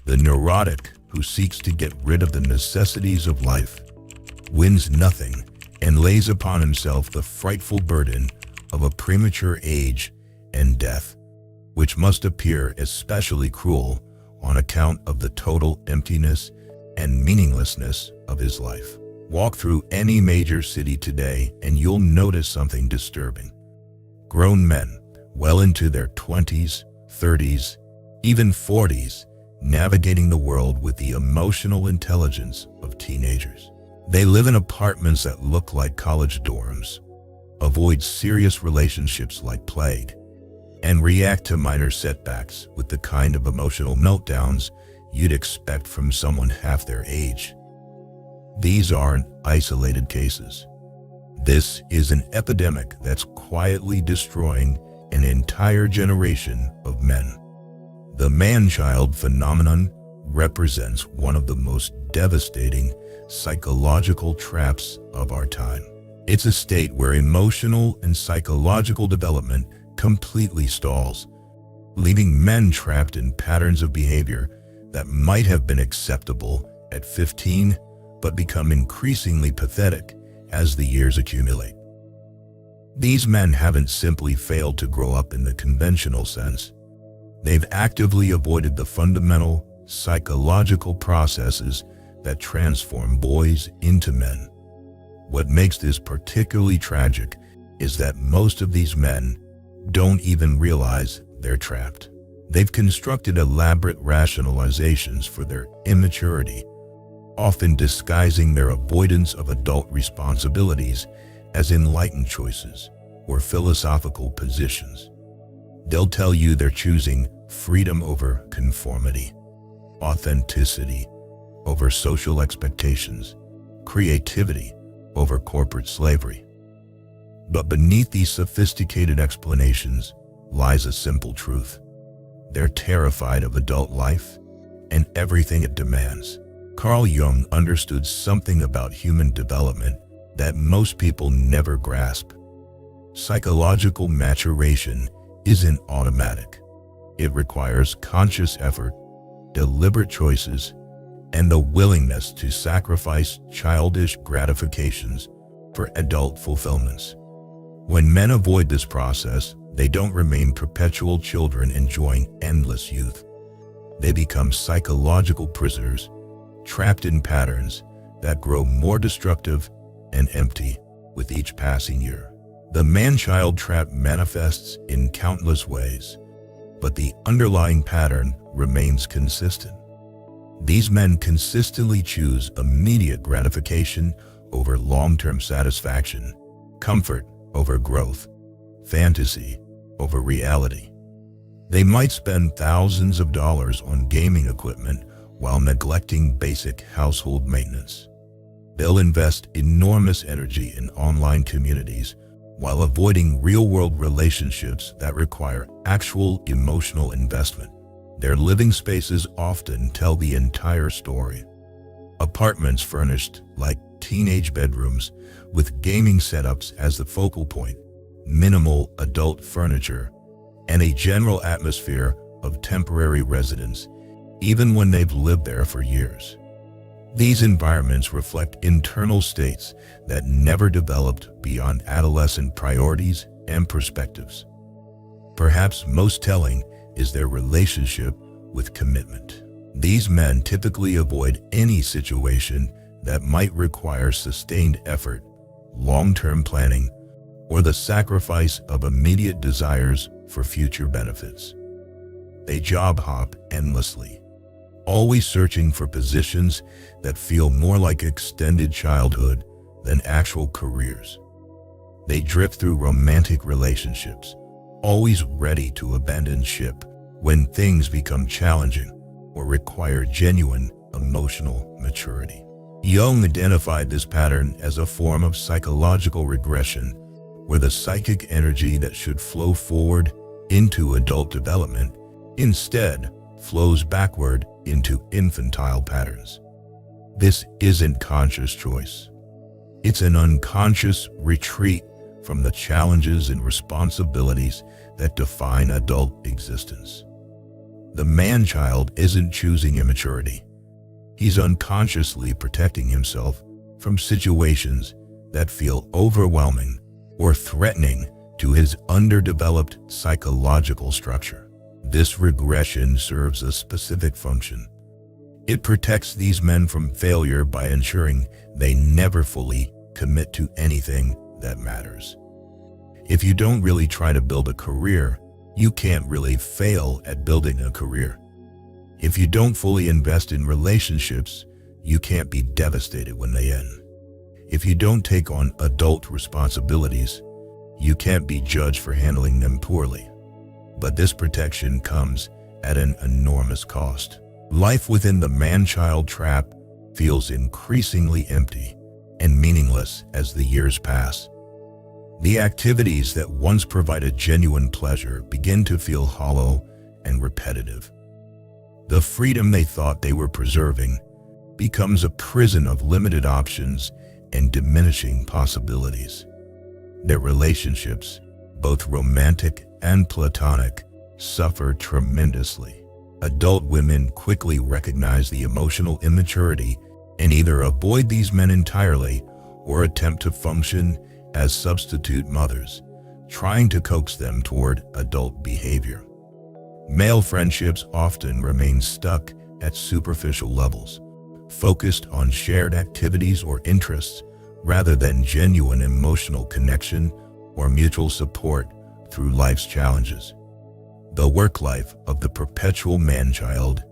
The neurotic, who seeks to get rid of the necessities of life, wins nothing and lays upon himself the frightful burden of a premature age and death, which must appear especially cruel on account of the total emptiness and meaninglessness of his life. Walk through any major city today and you'll notice something disturbing. Grown men, well into their 20s, 30s, even 40s, navigating the world with the emotional intelligence of teenagers. They live in apartments that look like college dorms, avoid serious relationships like plague, and react to minor setbacks with the kind of emotional meltdowns you'd expect from someone half their age. These aren't isolated cases. This is an epidemic that's quietly destroying an entire generation of men. The man-child phenomenon represents one of the most devastating psychological traps of our time. It's a state where emotional and psychological development completely stalls, leaving men trapped in patterns of behavior that might have been acceptable at 15 but become increasingly pathetic as the years accumulate. These men haven't simply failed to grow up in the conventional sense. They've actively avoided the fundamental psychological processes that transform boys into men. What makes this particularly tragic is that most of these men don't even realize they're trapped. They've constructed elaborate rationalizations for their immaturity, often disguising their avoidance of adult responsibilities as enlightened choices or philosophical positions. They'll tell you they're choosing freedom over conformity, authenticity over social expectations, creativity over corporate slavery. But beneath these sophisticated explanations lies a simple truth. They're terrified of adult life and everything it demands. Carl Jung understood something about human development that most people never grasp. Psychological maturation isn't automatic. It requires conscious effort, deliberate choices, and the willingness to sacrifice childish gratifications for adult fulfillments. When men avoid this process, they don't remain perpetual children enjoying endless youth. They become psychological prisoners, trapped in patterns that grow more destructive and empty with each passing year. The man-child trap manifests in countless ways, but the underlying pattern remains consistent. These men consistently choose immediate gratification over long-term satisfaction, comfort over growth, fantasy over reality. They might spend thousands of dollars on gaming equipment while neglecting basic household maintenance. They'll invest enormous energy in online communities while avoiding real-world relationships that require actual emotional investment. Their living spaces often tell the entire story. Apartments furnished like teenage bedrooms with gaming setups as the focal point, minimal adult furniture, and a general atmosphere of temporary residence, even when they've lived there for years. These environments reflect internal states that never developed beyond adolescent priorities and perspectives. Perhaps most telling is their relationship with commitment. These men typically avoid any situation that might require sustained effort, long-term planning, or the sacrifice of immediate desires for future benefits. They job hop endlessly, always searching for positions that feel more like extended childhood than actual careers. They drift through romantic relationships, always ready to abandon ship when things become challenging or require genuine emotional maturity. Jung identified this pattern as a form of psychological regression, where the psychic energy that should flow forward into adult development instead flows backward into infantile patterns. This isn't conscious choice. It's an unconscious retreat from the challenges and responsibilities that define adult existence. The man-child isn't choosing immaturity. He's unconsciously protecting himself from situations that feel overwhelming or threatening to his underdeveloped psychological structure. This regression serves a specific function. It protects these men from failure by ensuring they never fully commit to anything that matters. If you don't really try to build a career, you can't really fail at building a career. If you don't fully invest in relationships, you can't be devastated when they end. If you don't take on adult responsibilities, you can't be judged for handling them poorly. But this protection comes at an enormous cost. Life within the man-child trap feels increasingly empty and meaningless as the years pass. The activities that once provided genuine pleasure begin to feel hollow and repetitive. The freedom they thought they were preserving becomes a prison of limited options and diminishing possibilities. Their relationships, both romantic and platonic, suffer tremendously. Adult women quickly recognize the emotional immaturity and either avoid these men entirely or attempt to function as substitute mothers, trying to coax them toward adult behavior. Male friendships often remain stuck at superficial levels, focused on shared activities or interests rather than genuine emotional connection or mutual support through life's challenges. The work life of the perpetual man-child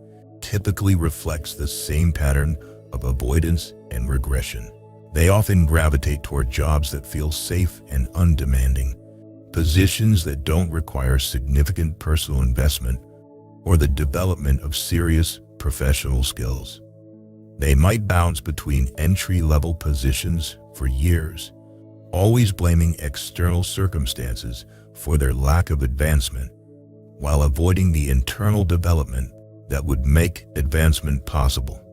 typically reflects the same pattern of avoidance and regression. They often gravitate toward jobs that feel safe and undemanding, positions that don't require significant personal investment or the development of serious professional skills. They might bounce between entry-level positions for years, always blaming external circumstances for their lack of advancement, while avoiding the internal development that would make advancement possible.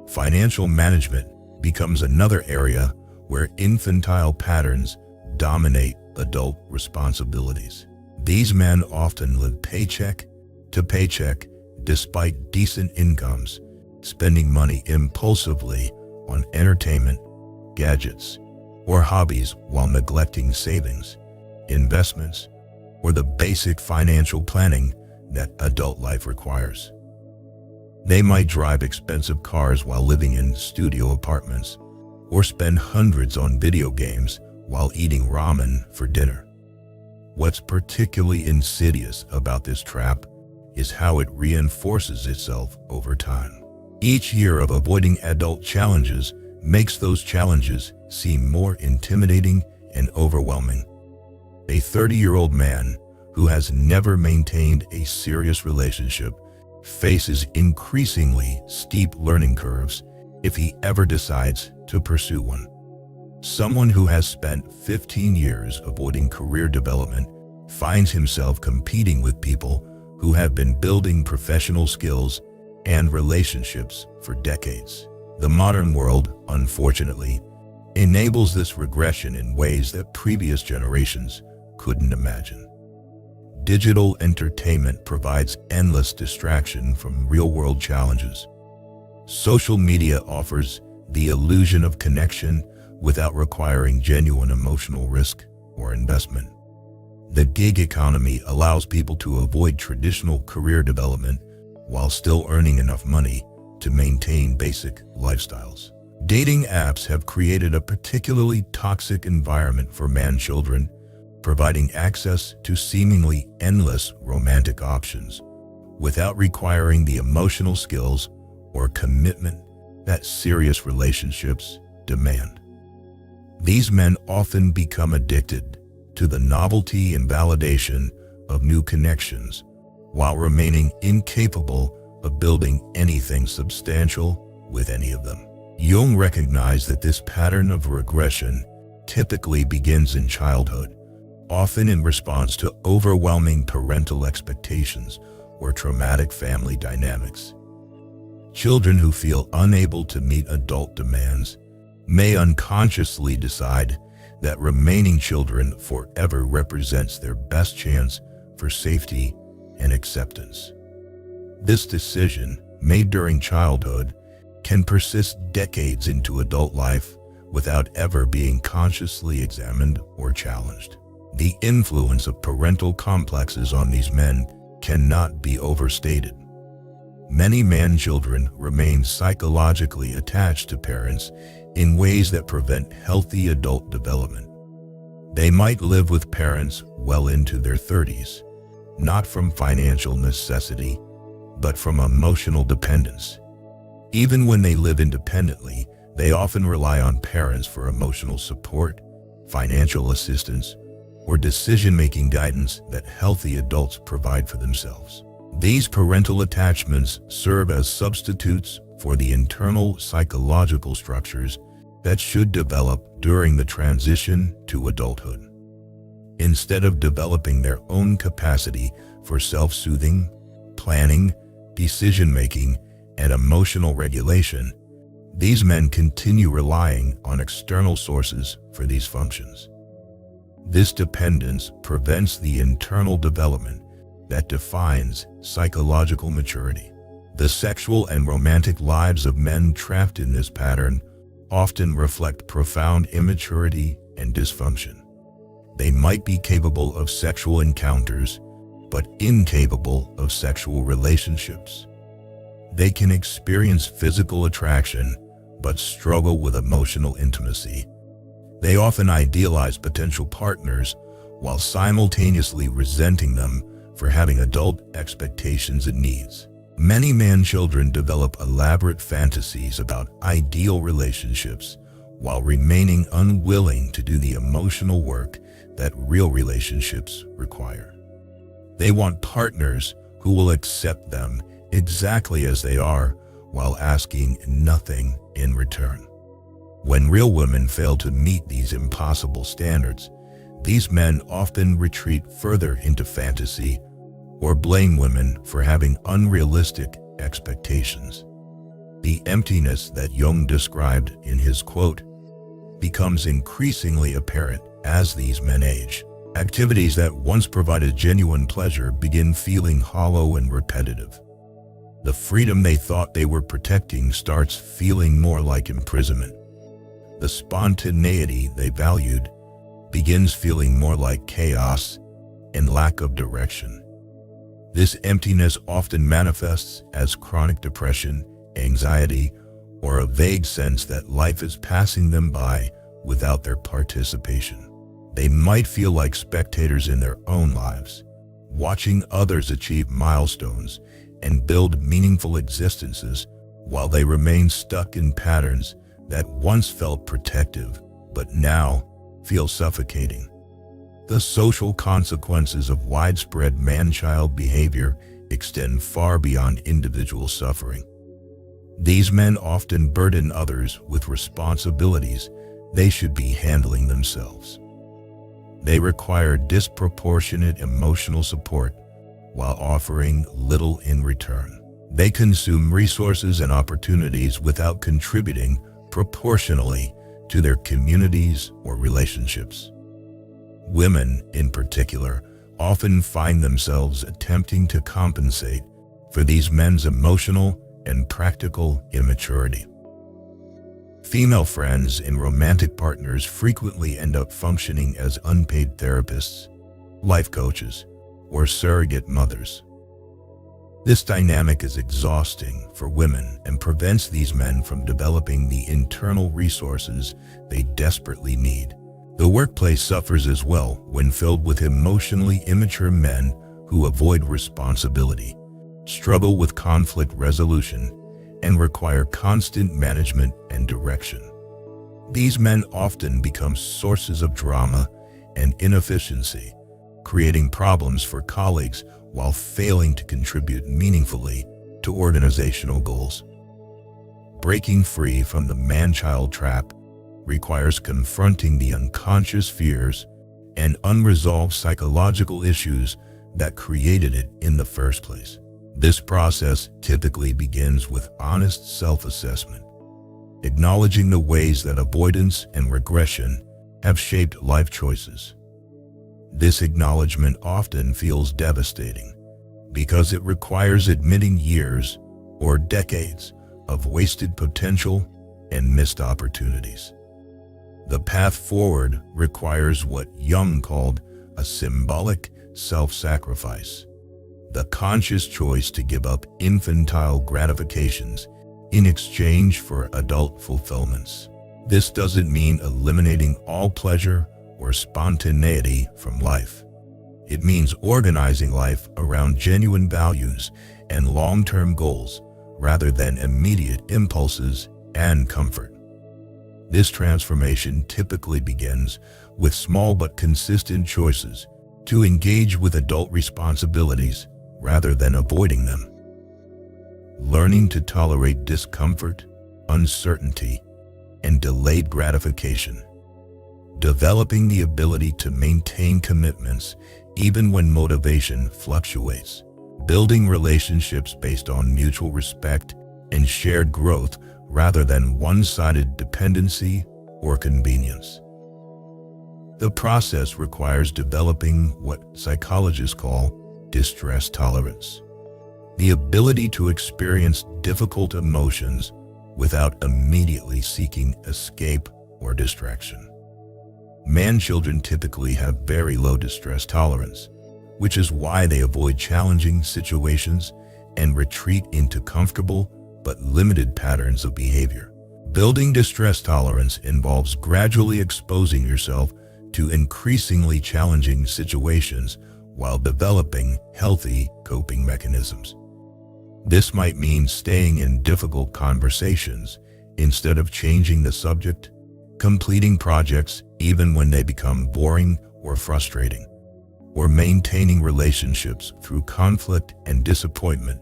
Financial management becomes another area where infantile patterns dominate adult responsibilities. These men often live paycheck to paycheck despite decent incomes, spending money impulsively on entertainment, gadgets, or hobbies while neglecting savings, investments, or the basic financial planning that adult life requires. They might drive expensive cars while living in studio apartments, or spend hundreds on video games while eating ramen for dinner. What's particularly insidious about this trap is how it reinforces itself over time. Each year of avoiding adult challenges makes those challenges seem more intimidating and overwhelming. A 30-year-old man who has never maintained a serious relationship faces increasingly steep learning curves if he ever decides to pursue one. Someone who has spent 15 years avoiding career development finds himself competing with people who have been building professional skills and relationships for decades. The modern world, unfortunately, enables this regression in ways that previous generations couldn't imagine. Digital entertainment provides endless distraction from real-world challenges. Social media offers the illusion of connection without requiring genuine emotional risk or investment. The gig economy allows people to avoid traditional career development while still earning enough money to maintain basic lifestyles. Dating apps have created a particularly toxic environment for man-children, providing access to seemingly endless romantic options without requiring the emotional skills or commitment that serious relationships demand. These men often become addicted to the novelty and validation of new connections while remaining incapable of building anything substantial with any of them. Jung recognized that this pattern of regression typically begins in childhood, often in response to overwhelming parental expectations or traumatic family dynamics. Children who feel unable to meet adult demands may unconsciously decide that remaining children forever represents their best chance for safety and acceptance. This decision, made during childhood, can persist decades into adult life without ever being consciously examined or challenged. The influence of parental complexes on these men cannot be overstated. Many man-children remain psychologically attached to parents in ways that prevent healthy adult development. They might live with parents well into their 30s, not from financial necessity, but from emotional dependence. Even when they live independently, they often rely on parents for emotional support, financial assistance, or decision-making guidance that healthy adults provide for themselves. These parental attachments serve as substitutes for the internal psychological structures that should develop during the transition to adulthood. Instead of developing their own capacity for self-soothing, planning, decision-making, and emotional regulation, these men continue relying on external sources for these functions. This dependence prevents the internal development that defines psychological maturity. The sexual and romantic lives of men trapped in this pattern often reflect profound immaturity and dysfunction. They might be capable of sexual encounters, but incapable of sexual relationships. They can experience physical attraction, but struggle with emotional intimacy. They often idealize potential partners while simultaneously resenting them for having adult expectations and needs. Many man-children develop elaborate fantasies about ideal relationships while remaining unwilling to do the emotional work that real relationships require. They want partners who will accept them exactly as they are while asking nothing in return. When real women fail to meet these impossible standards, these men often retreat further into fantasy or blame women for having unrealistic expectations. The emptiness that Jung described in his quote becomes increasingly apparent as these men age. Activities that once provided genuine pleasure begin feeling hollow and repetitive. The freedom they thought they were protecting starts feeling more like imprisonment. The spontaneity they valued begins feeling more like chaos and lack of direction. This emptiness often manifests as chronic depression, anxiety, or a vague sense that life is passing them by without their participation. They might feel like spectators in their own lives, watching others achieve milestones and build meaningful existences while they remain stuck in patterns that once felt protective but now feel suffocating. The social consequences of widespread man-child behavior extend far beyond individual suffering. These men often burden others with responsibilities they should be handling themselves. They require disproportionate emotional support while offering little in return. They consume resources and opportunities without contributing proportionally to their communities or relationships. Women, in particular, often find themselves attempting to compensate for these men's emotional and practical immaturity. Female friends and romantic partners frequently end up functioning as unpaid therapists, life coaches, or surrogate mothers. This dynamic is exhausting for women and prevents these men from developing the internal resources they desperately need. The workplace suffers as well when filled with emotionally immature men who avoid responsibility, struggle with conflict resolution, and require constant management and direction. These men often become sources of drama and inefficiency, creating problems for colleagues while failing to contribute meaningfully to organizational goals. Breaking free from the man-child trap requires confronting the unconscious fears and unresolved psychological issues that created it in the first place. This process typically begins with honest self-assessment, acknowledging the ways that avoidance and regression have shaped life choices. This acknowledgement often feels devastating, because it requires admitting years or decades of wasted potential and missed opportunities. The path forward requires what Jung called a symbolic self-sacrifice, the conscious choice to give up infantile gratifications in exchange for adult fulfillments. This doesn't mean eliminating all pleasure or spontaneity from life. It means organizing life around genuine values and long-term goals rather than immediate impulses and comfort. This transformation typically begins with small but consistent choices to engage with adult responsibilities rather than avoiding them. Learning to tolerate discomfort, uncertainty, and delayed gratification. Developing the ability to maintain commitments even when motivation fluctuates. Building relationships based on mutual respect and shared growth rather than one-sided dependency or convenience. The process requires developing what psychologists call distress tolerance, the ability to experience difficult emotions without immediately seeking escape or distraction. Man-children typically have very low distress tolerance, which is why they avoid challenging situations and retreat into comfortable but limited patterns of behavior. Building distress tolerance involves gradually exposing yourself to increasingly challenging situations while developing healthy coping mechanisms. This might mean staying in difficult conversations instead of changing the subject, completing projects even when they become boring or frustrating, or maintaining relationships through conflict and disappointment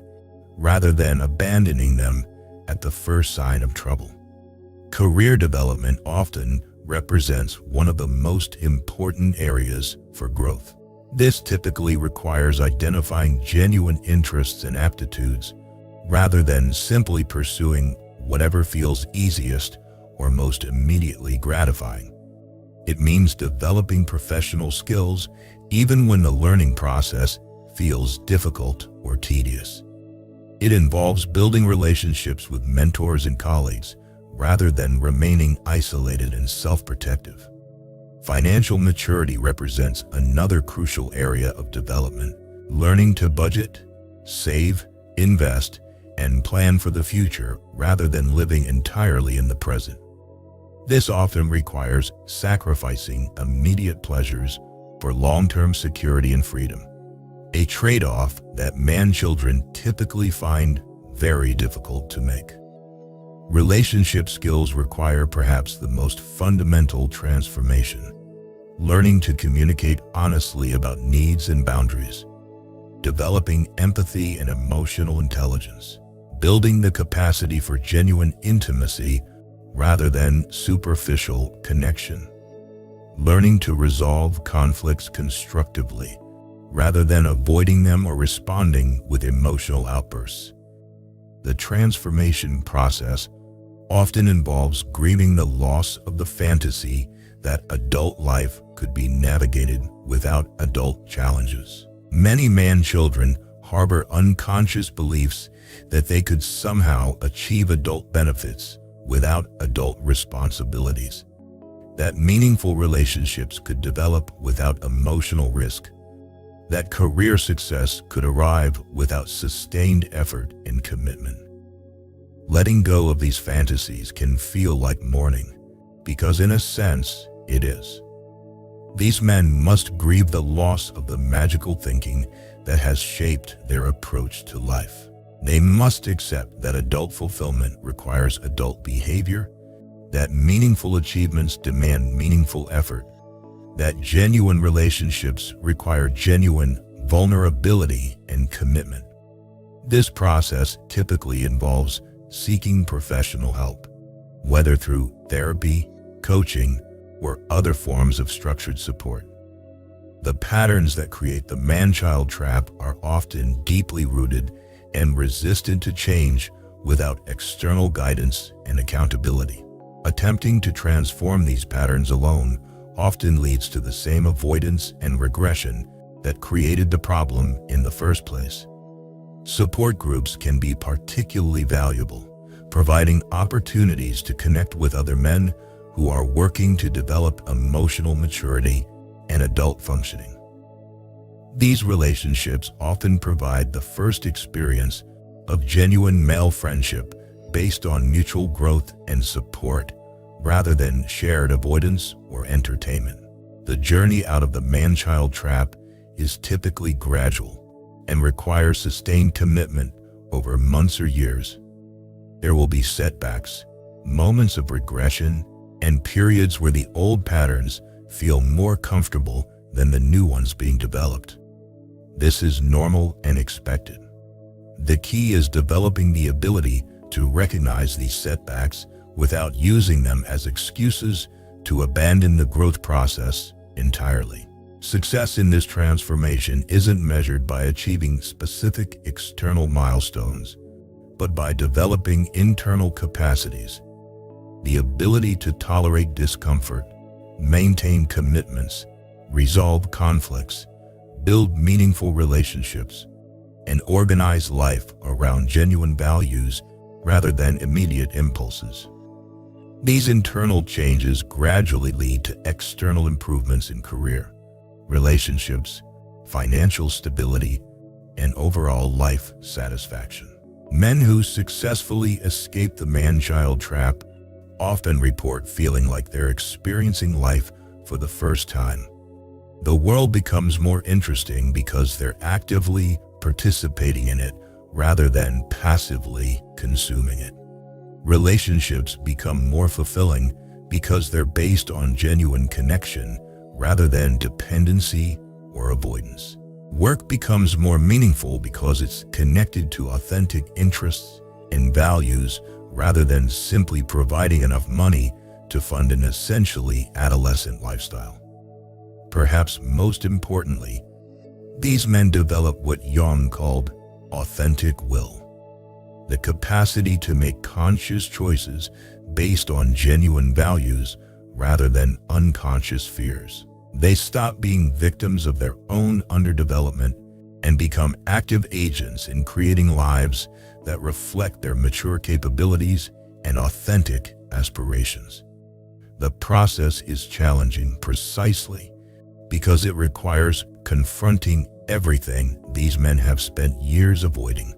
rather than abandoning them at the first sign of trouble. Career development often represents one of the most important areas for growth. This typically requires identifying genuine interests and aptitudes rather than simply pursuing whatever feels easiest or most immediately gratifying. It means developing professional skills even when the learning process feels difficult or tedious. It involves building relationships with mentors and colleagues rather than remaining isolated and self-protective. Financial maturity represents another crucial area of development. Learning to budget, save, invest, and plan for the future rather than living entirely in the present. This often requires sacrificing immediate pleasures for long-term security and freedom, a trade-off that man-children typically find very difficult to make. Relationship skills require perhaps the most fundamental transformation. Learning to communicate honestly about needs and boundaries, developing empathy and emotional intelligence, building the capacity for genuine intimacy rather than superficial connection, learning to resolve conflicts constructively rather than avoiding them or responding with emotional outbursts. The transformation process often involves grieving the loss of the fantasy that adult life could be navigated without adult challenges. Many man-children harbor unconscious beliefs that they could somehow achieve adult benefits without adult responsibilities, that meaningful relationships could develop without emotional risk, that career success could arrive without sustained effort and commitment. Letting go of these fantasies can feel like mourning, because in a sense, it is. These men must grieve the loss of the magical thinking that has shaped their approach to life. They must accept that adult fulfillment requires adult behavior, that meaningful achievements demand meaningful effort, that genuine relationships require genuine vulnerability and commitment. This process typically involves seeking professional help, whether through therapy, coaching, or other forms of structured support. The patterns that create the man-child trap are often deeply rooted and resistant to change without external guidance and accountability. Attempting to transform these patterns alone often leads to the same avoidance and regression that created the problem in the first place. Support groups can be particularly valuable, providing opportunities to connect with other men who are working to develop emotional maturity and adult functioning. These relationships often provide the first experience of genuine male friendship based on mutual growth and support, rather than shared avoidance or entertainment. The journey out of the man-child trap is typically gradual and requires sustained commitment over months or years. There will be setbacks, moments of regression, and periods where the old patterns feel more comfortable than the new ones being developed. This is normal and expected. The key is developing the ability to recognize these setbacks without using them as excuses to abandon the growth process entirely. Success in this transformation isn't measured by achieving specific external milestones, but by developing internal capacities, the ability to tolerate discomfort, maintain commitments, resolve conflicts, build meaningful relationships, and organize life around genuine values rather than immediate impulses. These internal changes gradually lead to external improvements in career, relationships, financial stability, and overall life satisfaction. Men who successfully escape the man-child trap often report feeling like they're experiencing life for the first time. The world becomes more interesting because they're actively participating in it rather than passively consuming it. Relationships become more fulfilling because they're based on genuine connection rather than dependency or avoidance. Work becomes more meaningful because it's connected to authentic interests and values rather than simply providing enough money to fund an essentially adolescent lifestyle. Perhaps most importantly, these men develop what Jung called authentic will, the capacity to make conscious choices based on genuine values rather than unconscious fears. They stop being victims of their own underdevelopment and become active agents in creating lives that reflect their mature capabilities and authentic aspirations. The process is challenging precisely because it requires confronting everything these men have spent years avoiding.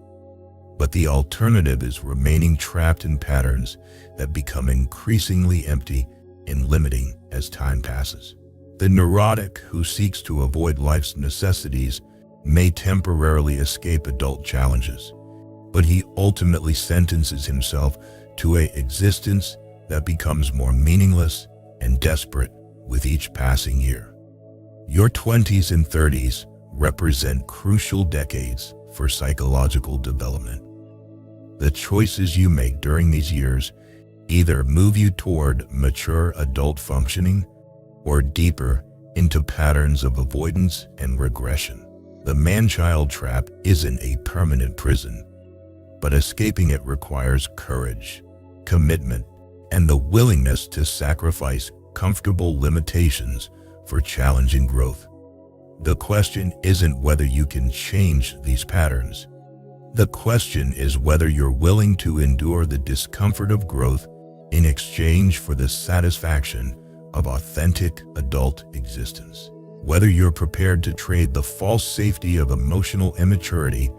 But the alternative is remaining trapped in patterns that become increasingly empty and limiting as time passes. The neurotic who seeks to avoid life's necessities may temporarily escape adult challenges, but he ultimately sentences himself to an existence that becomes more meaningless and desperate with each passing year. Your 20s and 30s represent crucial decades for psychological development. The choices you make during these years either move you toward mature adult functioning or deeper into patterns of avoidance and regression. The man-child trap isn't a permanent prison, but escaping it requires courage, commitment, and the willingness to sacrifice comfortable limitations for challenging growth. The question isn't whether you can change these patterns. The question is whether you're willing to endure the discomfort of growth in exchange for the satisfaction of authentic adult existence. Whether you're prepared to trade the false safety of emotional immaturity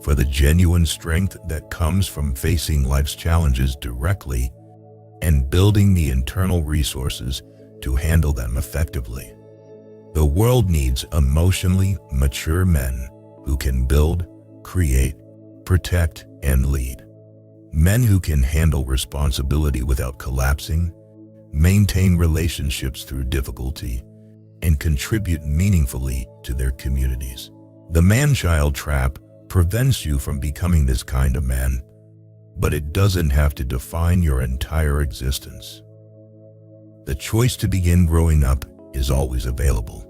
for the genuine strength that comes from facing life's challenges directly and building the internal resources to handle them effectively. The world needs emotionally mature men who can build, create, protect, and lead. Men who can handle responsibility without collapsing, maintain relationships through difficulty, and contribute meaningfully to their communities. The man-child trap prevents you from becoming this kind of man, but it doesn't have to define your entire existence. The choice to begin growing up is always available,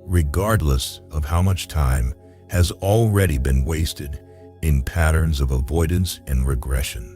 regardless of how much time has already been wasted in patterns of avoidance and regression.